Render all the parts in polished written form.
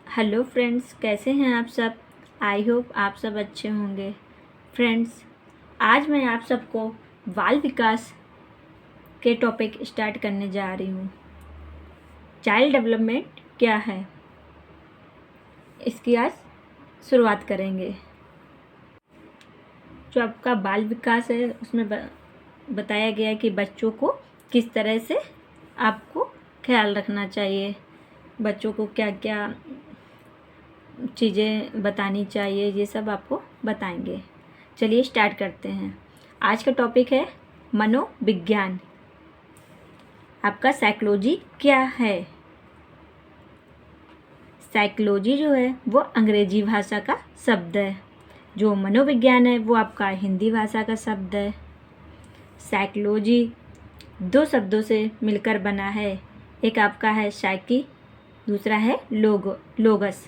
Hello friends, कैसे हैं आप सब। आई होप आप सब अच्छे होंगे। फ्रेंड्स, आज मैं आप सबको बाल विकास के टॉपिक स्टार्ट करने जा रही हूँ। चाइल्ड डेवलपमेंट क्या है, इसकी आज शुरुआत करेंगे। जो आपका बाल विकास है उसमें बताया गया है कि बच्चों को किस तरह से आपको ख्याल रखना चाहिए, बच्चों को क्या क्या चीज़ें बतानी चाहिए, ये सब आपको बताएंगे। चलिए स्टार्ट करते हैं। आज का टॉपिक है मनोविज्ञान। आपका साइकोलॉजी क्या है। साइकोलॉजी जो है वो अंग्रेजी भाषा का शब्द है। जो मनोविज्ञान है वो आपका हिंदी भाषा का शब्द है। साइकोलॉजी दो शब्दों से मिलकर बना है। एक आपका है साइकी, दूसरा है लोगस।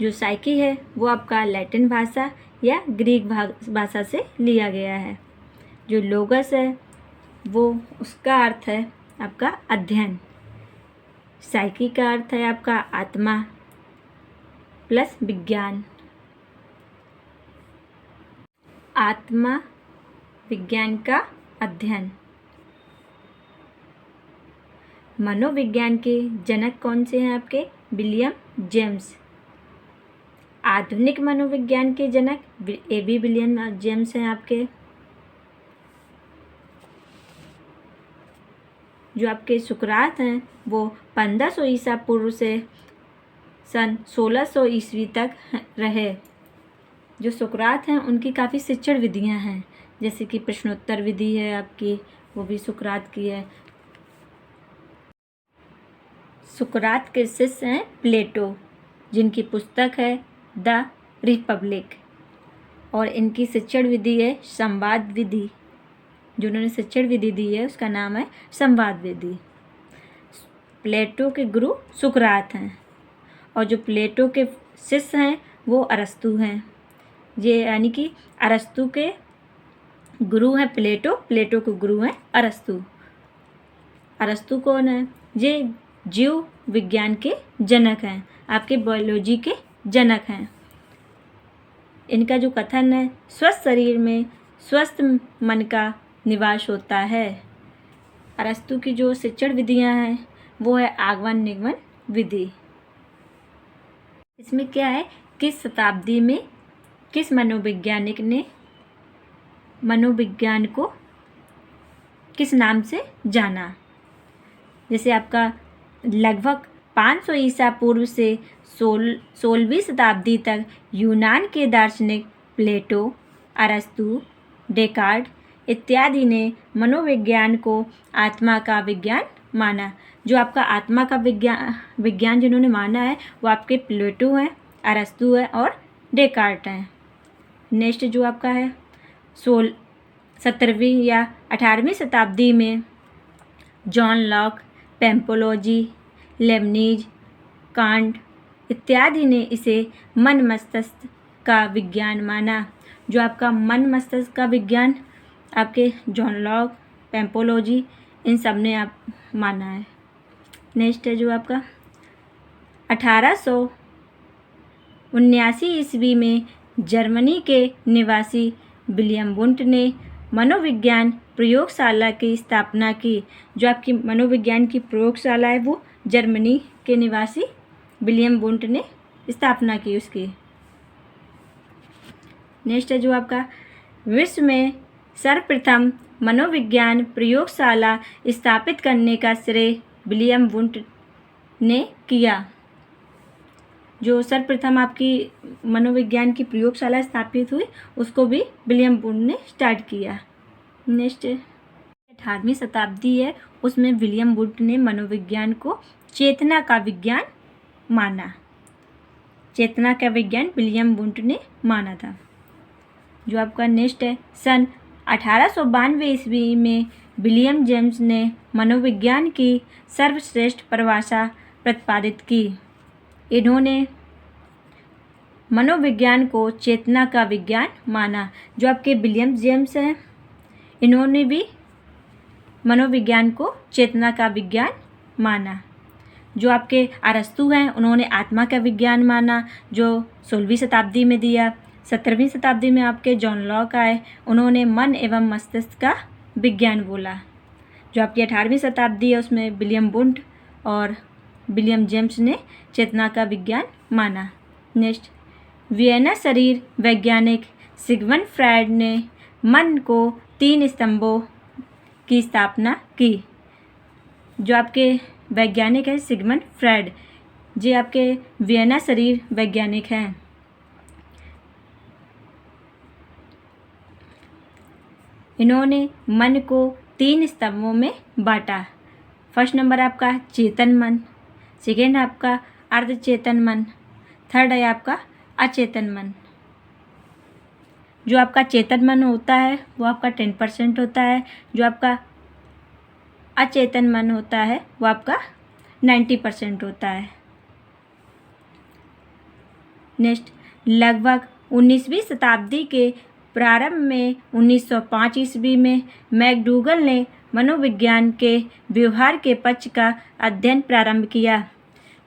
जो साइकी है वो आपका लैटिन भाषा या ग्रीक भाषा से लिया गया है। जो लोगस है वो उसका अर्थ है आपका अध्ययन। साइकी का अर्थ है आपका आत्मा प्लस विज्ञान। आत्मा विज्ञान का अध्ययन। मनोविज्ञान के जनक कौन से हैं आपके? William James. आधुनिक मनोविज्ञान के जनक ए.बी. विलियम जेम्स हैं आपके। जो आपके सुकरात हैं वो 1500 ईसा पूर्व से सन 1600 ईस्वी तक रहे। जो सुकरात हैं उनकी काफ़ी शिक्षण विधियां हैं, जैसे कि प्रश्नोत्तर विधि है आपकी, वो भी सुकरात की है। सुकरात के शिष्य हैं प्लेटो, जिनकी पुस्तक है द रिपब्लिक, और इनकी शिक्षण विधि है संवाद विधि। जो उन्होंने शिक्षण विधि दी है उसका नाम है संवाद विधि। प्लेटो के गुरु सुकरात हैं, और जो प्लेटो के शिष्य हैं वो अरस्तु हैं। ये यानी कि अरस्तु के गुरु हैं प्लेटो, प्लेटो के गुरु हैं अरस्तु। अरस्तु कौन है? ये जीव विज्ञान के जनक हैं, आपके बायोलॉजी के जनक हैं। इनका जो कथन है, स्वस्थ शरीर में स्वस्थ मन का निवास होता है। अरस्तु की जो शिक्षण विधियां हैं वो है आगमन निगमन विधि। इसमें क्या है, किस शताब्दी में किस मनोवैज्ञानिक ने मनोविज्ञान को किस नाम से जाना। जैसे आपका लगभग 500 ईसा पूर्व से 16वीं शताब्दी तक यूनान के दार्शनिक प्लेटो, अरस्तु, डेकार्ट इत्यादि ने मनोविज्ञान को आत्मा का विज्ञान माना। जो आपका आत्मा का विज्ञान जिन्होंने माना है वो आपके प्लेटो हैं, अरस्तु है और डेकार्ट हैं। नेक्स्ट जो आपका है 17वीं या 18वीं शताब्दी में जॉन लॉक, पैम्पोलॉजी, लेबनीज, कांट इत्यादि ने इसे मन मस्तिष्क का विज्ञान माना। जो आपका मन मस्तिष्क का विज्ञान आपके जॉन लॉक, पैम्पोलॉजी इन सब ने आप माना है। नेक्स्ट है जो आपका 1879 ईस्वी में जर्मनी के निवासी विलियम वुंट ने मनोविज्ञान प्रयोगशाला की स्थापना की। जो आपकी मनोविज्ञान की प्रयोगशाला है वो जर्मनी के निवासी विलियम वुंट ने स्थापना की उसकी। नेक्स्ट है जो आपका विश्व में सर्वप्रथम मनोविज्ञान प्रयोगशाला स्थापित करने का श्रेय विलियम वुंट ने किया। जो सर्वप्रथम आपकी मनोविज्ञान की प्रयोगशाला स्थापित हुई उसको भी विलियम वुंट ने स्टार्ट किया। नेक्स्ट 18वीं शताब्दी है, उसमें विलियम वुंट ने मनोविज्ञान को चेतना का विज्ञान माना। चेतना का विज्ञान विलियम वुंट ने माना था। जो आपका नेक्स्ट है सन 1892 ईस्वी में विलियम जेम्स ने मनोविज्ञान की सर्वश्रेष्ठ परिभाषा प्रतिपादित की। इन्होंने मनोविज्ञान को चेतना का विज्ञान माना। जो आपके विलियम जेम्स हैं इन्होंने भी मनोविज्ञान को चेतना का विज्ञान माना। जो आपके अरस्तु हैं उन्होंने आत्मा का विज्ञान माना, जो 16वीं शताब्दी में दिया। 17वीं शताब्दी में आपके जॉन लॉक आए, उन्होंने मन एवं मस्तिष्क का विज्ञान बोला। जो आपकी 18वीं शताब्दी है उसमें विलियम वुंड और विलियम जेम्स ने चेतना का विज्ञान माना। नेक्स्ट, वियना शरीर वैज्ञानिक सिगमंड फ्रायड ने मन को 3 स्तंभों की स्थापना की। जो आपके वैज्ञानिक है सिगमंड फ्रायड, ये आपके वियना शरीर वैज्ञानिक हैं। इन्होंने मन को 3 स्तंभों में बांटा। फर्स्ट नंबर आपका चेतन मन, सेकेंड आपका अर्धचेतन मन, थर्ड है आपका अचेतन मन। जो आपका चेतन मन होता है वो आपका 10% होता है, जो आपका अचेतन मन होता है वो आपका 90% होता है। नेक्स्ट, लगभग 19वीं शताब्दी के प्रारंभ में 1905 ईस्वी में मैकडूगल ने मनोविज्ञान के व्यवहार के पक्ष का अध्ययन प्रारंभ किया।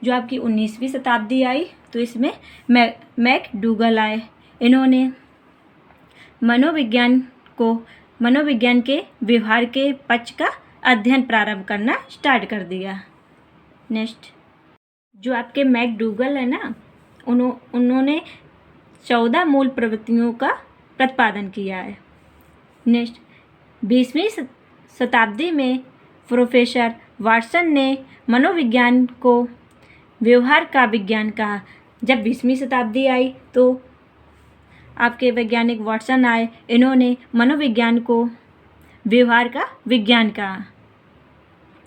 जो आपकी 19वीं शताब्दी आई तो इसमें मैकडूगल आए। इन्होंने मनोविज्ञान के व्यवहार के पक्ष का अध्ययन प्रारंभ करना स्टार्ट कर दिया। नेक्स्ट, जो आपके मैकडूगल है ना, उन्होंने 14 मूल प्रवृत्तियों का प्रतिपादन किया है। नेक्स्ट, 20वीं शताब्दी में प्रोफेसर वाटसन ने मनोविज्ञान को व्यवहार का विज्ञान कहा। जब 20वीं शताब्दी आई तो आपके वैज्ञानिक वाटसन आए, इन्होंने मनोविज्ञान को व्यवहार का विज्ञान कहा।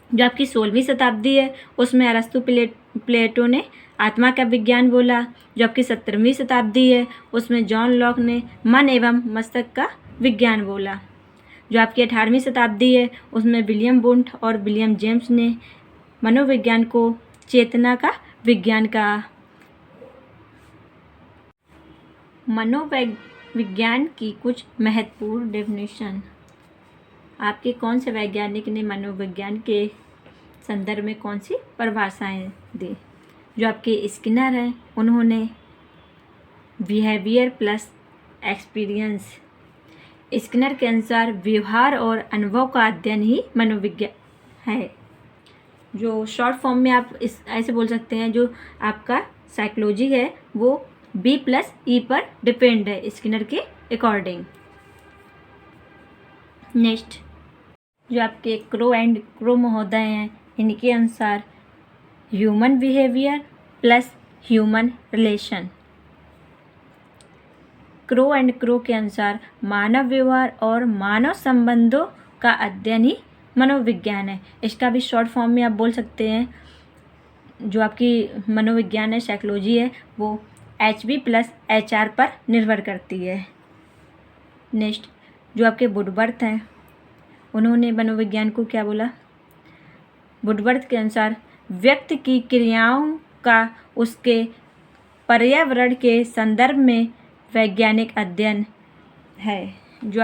जो आपकी 16वीं शताब्दी है उसमें अरस्तु प्लेटो ने आत्मा का विज्ञान बोला। जो आपकी 17वीं शताब्दी है उसमें जॉन लॉक ने मन एवं मस्तिष्क का विज्ञान बोला। जो आपकी 18वीं शताब्दी है उसमें विलियम वुंड और विलियम जेम्स ने मनोविज्ञान को चेतना का विज्ञान कहा। मनोविज्ञान की कुछ महत्वपूर्ण डेफिनेशन। आपके कौन से वैज्ञानिक ने मनोविज्ञान के संदर्भ में कौन सी परिभाषाएं दी? जो आपके स्किनर हैं उन्होंने बिहेवियर प्लस एक्सपीरियंस, स्किनर के अनुसार व्यवहार और अनुभव का अध्ययन ही मनोविज्ञान है। जो शॉर्ट फॉर्म में आप इस ऐसे बोल सकते हैं, जो आपका साइकोलॉजी है वो B+E पर डिपेंड है स्किनर के अकॉर्डिंग। नेक्स्ट, जो आपके क्रो एंड क्रो महोदय हैं इनके अनुसार human behaviour plus human relation. Crow and crow के अनुसार मानव व्यवहार और मानव संबंधों का अध्ययन ही मनोविज्ञान है। इसका भी शॉर्ट फॉर्म में आप बोल सकते हैं, जो आपकी मनोविज्ञान है साइकोलॉजी है वो HB+HR पर निर्भर करती है। नेक्स्ट, जो आपके वुडवर्थ हैं उन्होंने मनोविज्ञान को क्या बोला? वुडवर्थ के अनुसार व्यक्ति की क्रियाओं का उसके पर्यावरण के संदर्भ में वैज्ञानिक अध्ययन है। जो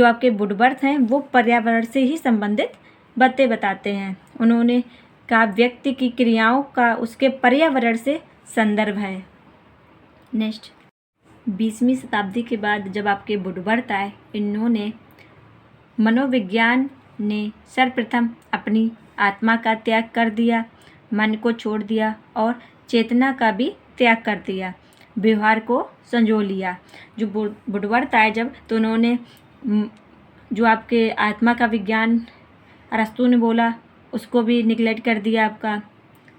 आपके वुडवर्थ हैं वो पर्यावरण से ही संबंधित बातें बताते हैं। उन्होंने कहा व्यक्ति की क्रियाओं का उसके पर्यावरण से संदर्भ है। नेक्स्ट, 20वीं शताब्दी के बाद जब आपके वुडवर्थ आए, इन्होंने मनोविज्ञान ने सर्वप्रथम अपनी आत्मा का त्याग कर दिया, मन को छोड़ दिया और चेतना का भी त्याग कर दिया, व्यवहार को संजो लिया। जो वुडवर्थ आए जब, तो उन्होंने जो आपके आत्मा का विज्ञान अरस्तु ने बोला उसको भी निगलेक्ट कर दिया। आपका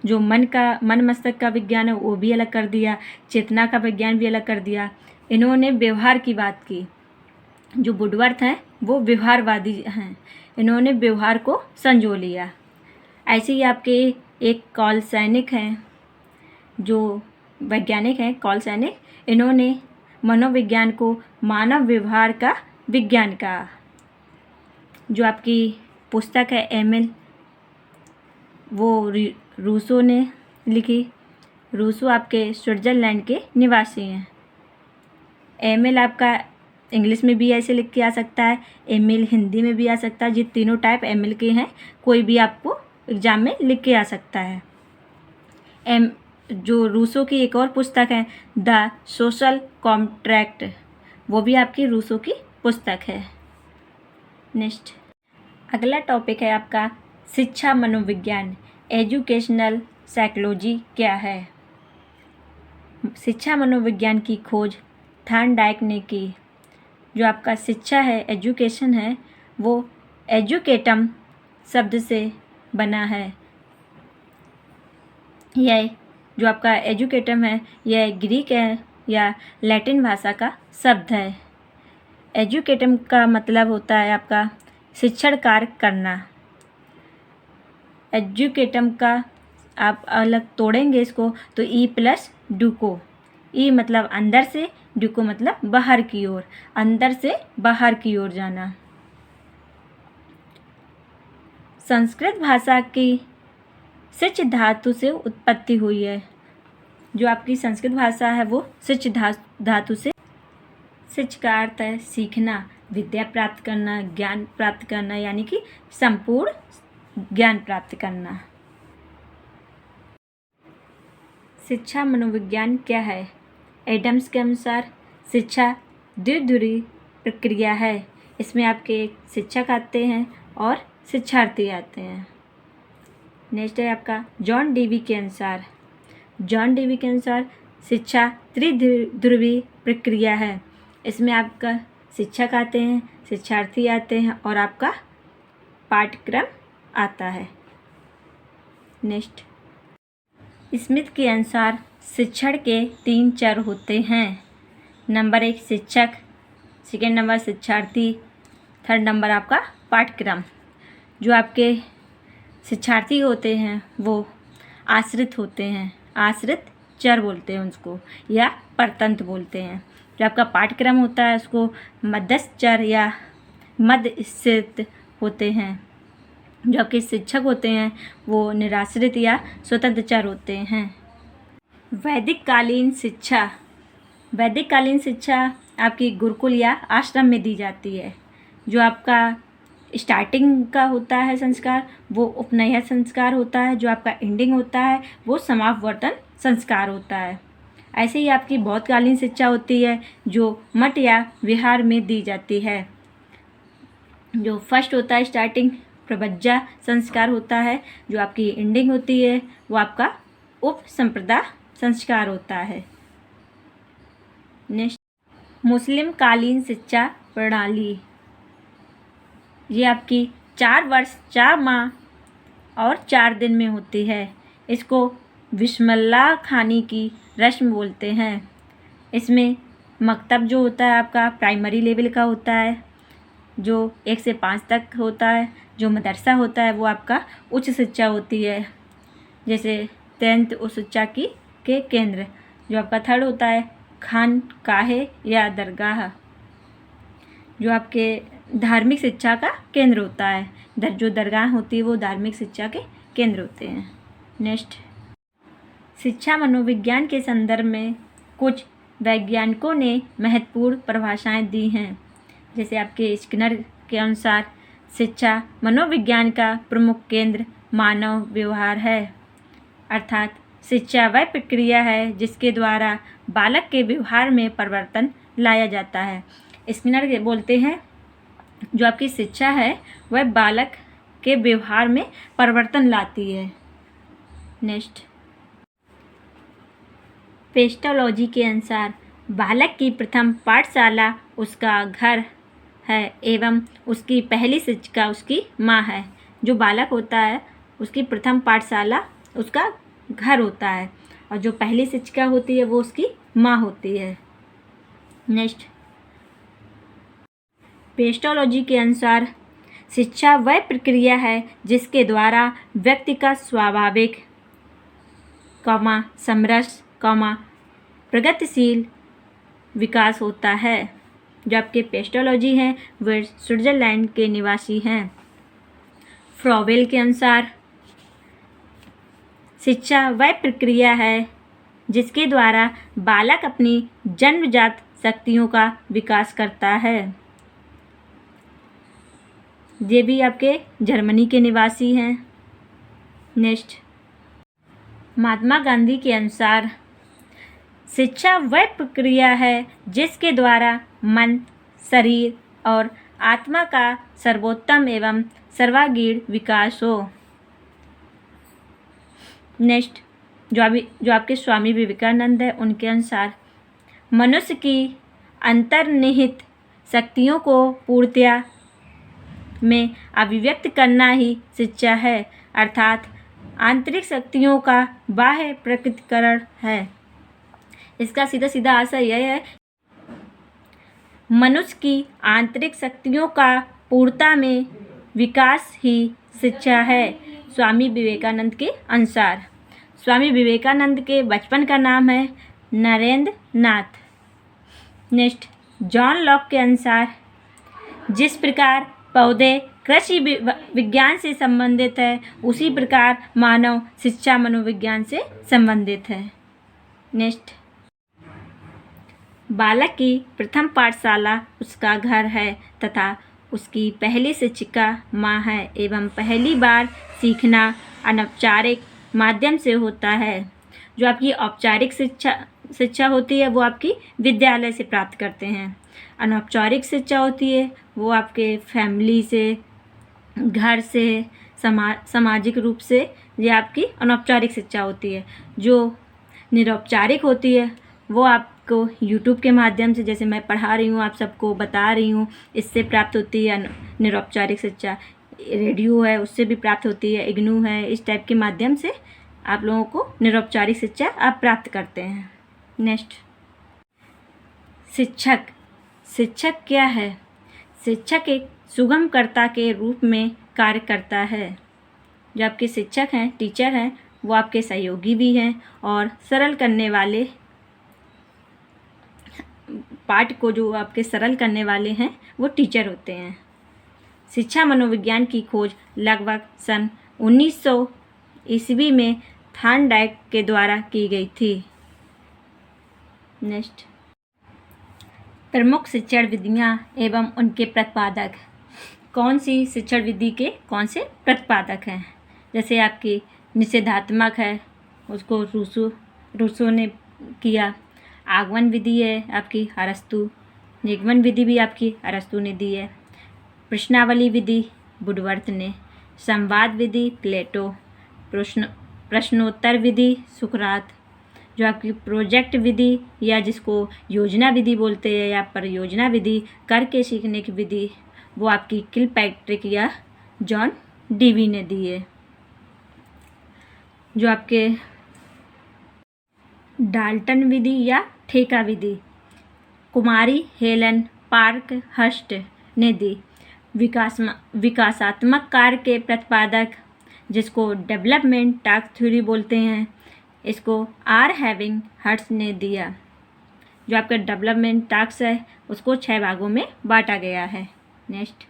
जो मन मस्तिष्क का विज्ञान है वो भी अलग कर दिया, चेतना का विज्ञान भी अलग कर दिया। इन्होंने व्यवहार की बात की। जो वुडवर्थ हैं वो व्यवहारवादी हैं, इन्होंने व्यवहार को संजो लिया। ऐसे ही आपके एक कॉल सैनिक हैं, जो वैज्ञानिक हैं कॉल सैनिक, इन्होंने मनोविज्ञान को मानव व्यवहार का विज्ञान कहा। जो आपकी पुस्तक है एमिल, वो रूसो ने लिखी। रूसो आपके स्विट्ज़रलैंड के निवासी हैं। एमिल आपका इंग्लिश में भी ऐसे लिख के आ सकता है, एमिल हिंदी में भी आ सकता है। ये तीनों टाइप एमिल के हैं, कोई भी आपको एग्ज़ाम में लिख के आ सकता है। जो रूसो की एक और पुस्तक है द सोशल कॉन्ट्रैक्ट, वो भी आपकी रूसो की पुस्तक है। नेक्स्ट अगला टॉपिक है आपका शिक्षा मनोविज्ञान, एजुकेशनल साइकोलॉजी क्या है। शिक्षा मनोविज्ञान की खोज थॉर्नडाइक ने की। जो आपका शिक्षा है, एजुकेशन है, वो एजुकेटम शब्द से बना है। यह जो आपका एजुकेटम है यह ग्रीक है या लैटिन भाषा का शब्द है। एजुकेटम का मतलब होता है आपका शिक्षण कार्य करना। एजुकेटम का आप अलग तोड़ेंगे इसको तो ई प्लस डूको, ई मतलब अंदर से, डूको मतलब बाहर की ओर, अंदर से बाहर की ओर जाना। संस्कृत भाषा की सिच धातु से उत्पत्ति हुई है। जो आपकी संस्कृत भाषा है वो सिच धातु से, सिच का अर्थ है सीखना, विद्या प्राप्त करना, ज्ञान प्राप्त करना, यानी कि संपूर्ण ज्ञान प्राप्त करना। शिक्षा मनोविज्ञान क्या है। एडम्स के अनुसार शिक्षा द्विध्रुवी प्रक्रिया है। इसमें आपके शिक्षक आते हैं और शिक्षार्थी आते हैं। नेक्स्ट है आपका जॉन डेवी के अनुसार, जॉन डेवी के अनुसार शिक्षा त्रिध्रुवी प्रक्रिया है। इसमें आपका शिक्षक आते हैं, शिक्षार्थी आते हैं और आपका पाठ्यक्रम आता है। नेक्स्ट स्मिथ के अनुसार शिक्षण के 3 चर होते हैं। नंबर 1 शिक्षक, सेकेंड नंबर शिक्षार्थी, थर्ड नंबर आपका पाठ्यक्रम। जो आपके शिक्षार्थी होते हैं वो आश्रित होते हैं, आश्रित चर बोलते हैं उसको, या परतंत्र बोलते हैं। जो आपका पाठ्यक्रम होता है उसको मध्यस्थ चर या मध्य स्थित होते हैं। जो आपके शिक्षक होते हैं वो निराश्रित या स्वतंत्र चर होते हैं। वैदिक कालीन शिक्षा, वैदिक कालीन शिक्षा आपकी गुरुकुल या आश्रम में दी जाती है। जो आपका स्टार्टिंग का होता है संस्कार वो उपनयन संस्कार होता है। जो आपका एंडिंग होता है वो समापवर्तन संस्कार होता है। ऐसे ही आपकी बौद्धकालीन शिक्षा होती है जो मठ या विहार में दी जाती है। जो फर्स्ट होता है स्टार्टिंग प्रवज्जा संस्कार होता है। जो आपकी एंडिंग होती है वो आपका उप संप्रदा संस्कार होता है। नेक्स्ट मुस्लिम कालीन शिक्षा प्रणाली, ये आपकी 4 वर्ष 4 माह और 4 दिन में होती है। इसको बिस्मिल्लाह खानी की रस्म बोलते हैं। इसमें मकतब जो होता है आपका प्राइमरी लेवल का होता है, जो 1 से 5 तक होता है। जो मदरसा होता है वो आपका उच्च शिक्षा होती है, जैसे 10th उच्च शिक्षा के केंद्र। जो आपका थर्ड होता है खान काहे या दरगाह, जो आपके धार्मिक शिक्षा का केंद्र होता है। जो दरगाह होती है वो धार्मिक शिक्षा के केंद्र होते हैं। नेक्स्ट शिक्षा मनोविज्ञान के संदर्भ में कुछ वैज्ञानिकों ने महत्वपूर्ण परिभाषाएं दी हैं। जैसे आपके स्किनर के अनुसार शिक्षा मनोविज्ञान का प्रमुख केंद्र मानव व्यवहार है, अर्थात शिक्षा वह प्रक्रिया है जिसके द्वारा बालक के व्यवहार में परिवर्तन लाया जाता है। स्किनर बोलते हैं जो आपकी शिक्षा है वह बालक के व्यवहार में परिवर्तन लाती है। नेक्स्ट पेस्टोलॉजी के अनुसार बालक की प्रथम पाठशाला उसका घर है एवं उसकी पहली शिक्षिका उसकी माँ है। जो बालक होता है उसकी प्रथम पाठशाला उसका घर होता है और जो पहली शिक्षिका होती है वो उसकी माँ होती है। नेक्स्ट पेस्टोलॉजी के अनुसार शिक्षा वह प्रक्रिया है जिसके द्वारा व्यक्ति का स्वाभाविक समरस प्रगतिशील विकास होता है। जो आपके पेस्टोलॉजी हैं वे स्विट्जरलैंड के निवासी हैं। फ्रॉवेल के अनुसार शिक्षा वह प्रक्रिया है जिसके द्वारा बालक अपनी जन्मजात शक्तियों का विकास करता है। ये भी आपके जर्मनी के निवासी हैं। नेक्स्ट, महात्मा गांधी के अनुसार शिक्षा वह प्रक्रिया है जिसके द्वारा मन, शरीर और आत्मा का सर्वोत्तम एवं सर्वांगीण विकास हो। नेक्स्ट, जो आपके स्वामी विवेकानंद है, उनके अनुसार मनुष्य की अंतर्निहित शक्तियों को पूर्णतया में अभिव्यक्त करना ही शिक्षा है, अर्थात आंतरिक शक्तियों का बाह्य प्रकटीकरण है। इसका सीधा सीधा आशय यह है, मनुष्य की आंतरिक शक्तियों का पूर्णता में विकास ही शिक्षा है, स्वामी विवेकानंद के अनुसार। स्वामी विवेकानंद के बचपन का नाम है नरेंद्र नाथ। नेक्स्ट, जॉन लॉक के अनुसार जिस प्रकार पौधे कृषि विज्ञान से संबंधित है, उसी प्रकार मानव शिक्षा मनोविज्ञान से संबंधित है। नेक्स्ट, बालक की प्रथम पाठशाला उसका घर है तथा उसकी पहली शिक्षिका माँ है एवं पहली बार सीखना अनौपचारिक माध्यम से होता है। जो आपकी औपचारिक शिक्षा होती है वो आपकी विद्यालय से प्राप्त करते हैं। अनौपचारिक शिक्षा होती है वो आपके फैमिली से, घर से, सामाजिक रूप से, ये आपकी अनौपचारिक शिक्षा होती है। जो निरौपचारिक होती है वो आपको यूट्यूब के माध्यम से, जैसे मैं पढ़ा रही हूँ, आप सबको बता रही हूँ, इससे प्राप्त होती है निरौपचारिक शिक्षा। रेडियो है उससे भी प्राप्त होती है, इग्नू है, इस टाइप के माध्यम से आप लोगों को निरौपचारिक शिक्षा आप प्राप्त करते हैं। नेक्स्ट, शिक्षक क्या है? शिक्षक एक सुगमकर्ता के रूप में कार्य करता है। जो आपके शिक्षक हैं, टीचर हैं, वो आपके सहयोगी भी हैं और सरल करने वाले, पाठ को जो आपके सरल करने वाले हैं वो टीचर होते हैं। शिक्षा मनोविज्ञान की खोज लगभग सन 1900 ईस्वी में थॉर्नडाइक के द्वारा की गई थी। नेक्स्ट, प्रमुख शिक्षण विधियाँ एवं उनके प्रतिपादक। कौन सी शिक्षण विधि के कौन से प्रतिपादक हैं? जैसे आपकी निषेधात्मक है, उसको रूसो ने किया। आगमन विधि है आपकी अरस्तु। निगमन विधि भी आपकी अरस्तु ने दी है। प्रश्नावली विधि वुडवर्थ ने। संवाद विधि प्लेटो। प्रश्नोत्तर विधि सुकरात। जो आपकी प्रोजेक्ट विधि या जिसको योजना विधि बोलते हैं या परियोजना विधि, करके सीखने की विधि, वो आपकी किलपैट्रिक या जॉन डीवी ने दी है। जो आपके डाल्टन विधि या ठेका विधि कुमारी हेलन पार्कहर्स्ट ने दी। विकासात्मक कार्य के प्रतिपादक, जिसको डेवलपमेंट टास्क थ्योरी बोलते हैं, इसको आर हैविंग हर्ट्स ने दिया। जो आपका डेवलपमेंट टास्क है उसको 6 भागों में बांटा गया है। नेक्स्ट,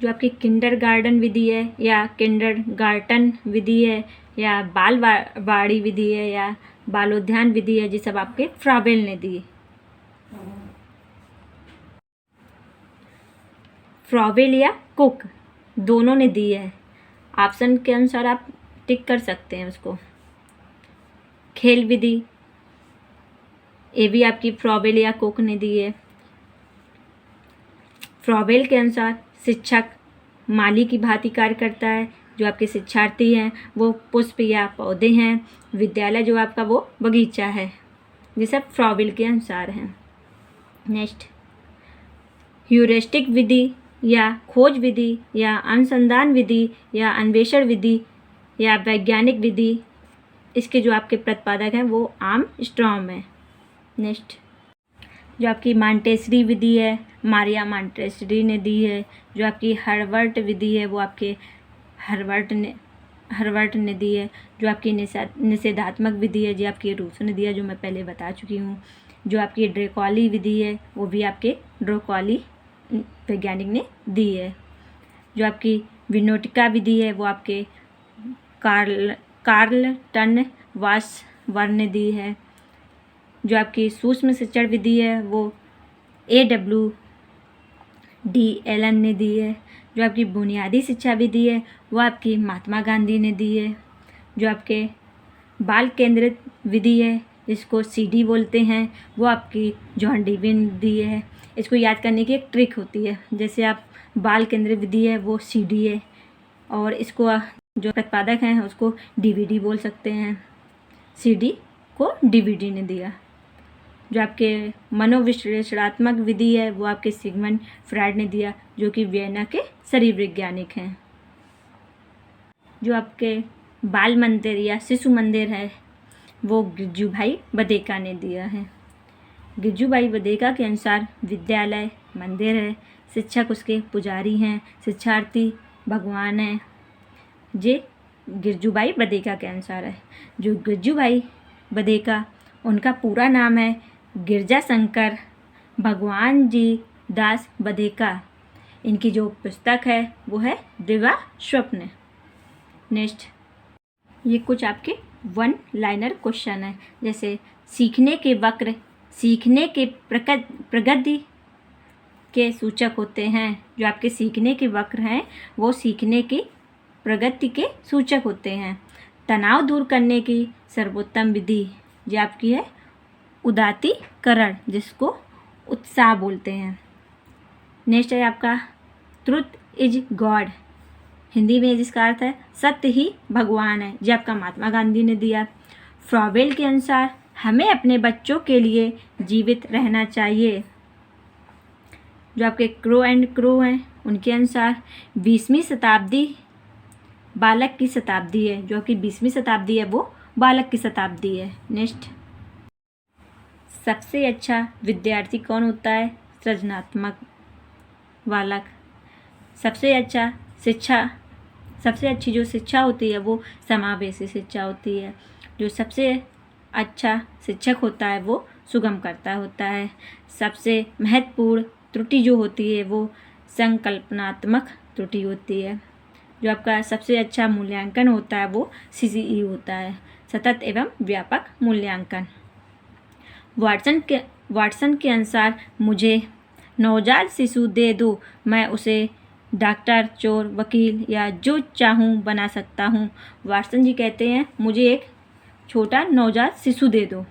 जो आपकी किंडरगार्टन विधि है या किंडरगार्टन विधि है या बालवाड़ी विधि है या बालोद्यान विधि है, ये सब आपके फ्रॉबेल ने दी। फ्रॉबेल या कुक दोनों ने दी है। ऑप्शन के अनुसार आप टिक कर सकते हैं उसको। खेल विधि, ये भी आपकी फ्रॉबेल या कुक ने दी है। फ्रॉबेल के अनुसार शिक्षक माली की भांति कार्य करता है। जो आपके शिक्षार्थी हैं वो पुष्प या पौधे हैं। विद्यालय जो आपका वो बगीचा है। ये सब फ्रॉबेल के अनुसार हैं। नेक्स्ट, ह्यूरिस्टिक विधि या खोज विधि या अनुसंधान विधि या अन्वेषण विधि या वैज्ञानिक विधि, इसके जो आपके प्रतिपादक हैं वो आर्मस्ट्रॉन्ग है। नेक्स्ट, जो आपकी मॉन्टेसरी विधि है, मारिया मॉन्टेसरी ने दी है। जो आपकी हर्बर्ट विधि है वो आपके हर्बर्ट ने दी है। जो आपकी निषेधात्मक विधि है जो आपकी रूसो ने दिया, जो मैं पहले बता चुकी हूँ। जो आपकी ड्रेकॉली विधि है वो भी आपके ड्रेकॉली वैज्ञानिक ने दी है। जो आपकी विनोटिका विधि है वो आपके कार्लटन वासवर्न ने दी है। जो आपकी सूक्ष्म शिक्षण विधि है वो A.W. DLN ने दी है। जो आपकी बुनियादी शिक्षा विधि है वो आपकी महात्मा गांधी ने दी है। जो आपके बाल केंद्रित विधि है जिसको CD बोलते हैं वो आपकी जॉन डीवी ने दी है। इसको याद करने की एक ट्रिक होती है, जैसे आप बाल केंद्रित विधि है वो CD है और इसको जो प्रतिपादक हैं उसको DVD बोल सकते हैं। CD को DVD ने दिया। जो आपके मनोविश्लेषणात्मक विधि है वो आपके सिगमंड फ्रायड ने दिया, जो कि वियना के शरीर वैज्ञानिक हैं। जो आपके बाल मंदिर या शिशु मंदिर है वो गिरजूभाई बधेका ने दिया है। गिरजूभाई बधेका के अनुसार विद्यालय मंदिर है, शिक्षक उसके पुजारी हैं, शिक्षार्थी भगवान हैं। ये गिरजूभाई बधेका के अनुसार है। जो गिरजूभाई बधेका, उनका पूरा नाम है गिरजा शंकर भगवान जी दास बधेका। इनकी जो पुस्तक है वो है दिव्य स्वप्न। नेक्स्ट, ये कुछ आपके 1 लाइनर क्वेश्चन है, जैसे सीखने के वक्र सीखने के प्रगति के सूचक होते हैं। जो आपके सीखने के वक्र हैं वो सीखने की प्रगति के सूचक होते हैं। तनाव दूर करने की सर्वोत्तम विधि ये आपकी है उदात्तीकरण, जिसको उत्साह बोलते हैं। नेक्स्ट है आपका ट्रुथ इज गॉड, हिंदी में जिसका अर्थ है सत्य ही भगवान है, जो आपका महात्मा गांधी ने दिया। फ्रॉबेल के अनुसार हमें अपने बच्चों के लिए जीवित रहना चाहिए। जो आपके क्रो एंड क्रो हैं उनके अनुसार 20वीं शताब्दी बालक की शताब्दी है। जो कि 20वीं शताब्दी है वो बालक की शताब्दी है। नेक्स्ट, सबसे अच्छा विद्यार्थी कौन होता है? सृजनात्मक बालक। सबसे अच्छी जो शिक्षा होती है वो समावेशी शिक्षा होती है। जो सबसे अच्छा शिक्षक होता है वो सुगमकर्ता होता है। सबसे महत्वपूर्ण त्रुटि जो होती है वो संकल्पनात्मक त्रुटि होती है। जो आपका सबसे अच्छा मूल्यांकन होता है वो CCE होता है, सतत एवं व्यापक मूल्यांकन। वाटसन के अनुसार मुझे नवजात शिशु दे दो, मैं उसे डॉक्टर, चोर, वकील या जो चाहूँ बना सकता हूँ। वाटसन जी कहते हैं मुझे एक छोटा नवजात शिशु दे दो,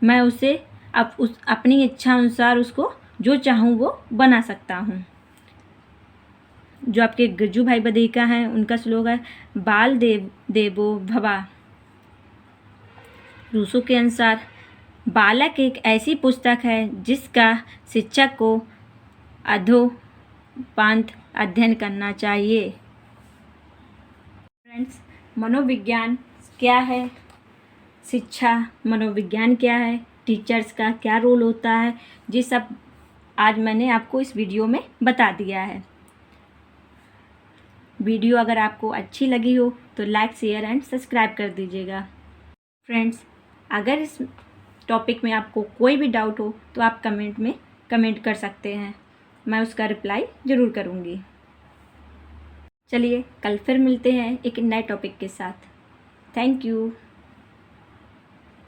मैं उसे अपनी इच्छा अनुसार उसको जो चाहूँ वो बना सकता हूँ। जो आपके गिरजूभाई बधेका हैं उनका श्लोक है बाल देवो भवा। रूसो के अनुसार बालक एक ऐसी पुस्तक है जिसका शिक्षक को अधोपांत अध्ययन करना चाहिए। फ्रेंड्स, मनोविज्ञान क्या है, शिक्षा मनोविज्ञान क्या है, टीचर्स का क्या रोल होता है, ये सब आज मैंने आपको इस वीडियो में बता दिया है। वीडियो अगर आपको अच्छी लगी हो तो लाइक, शेयर एंड सब्सक्राइब कर दीजिएगा। फ्रेंड्स, अगर इस टॉपिक में आपको कोई भी डाउट हो तो आप कमेंट में कमेंट कर सकते हैं, मैं उसका रिप्लाई ज़रूर करूँगी। चलिए कल फिर मिलते हैं एक नए टॉपिक के साथ। Thank you.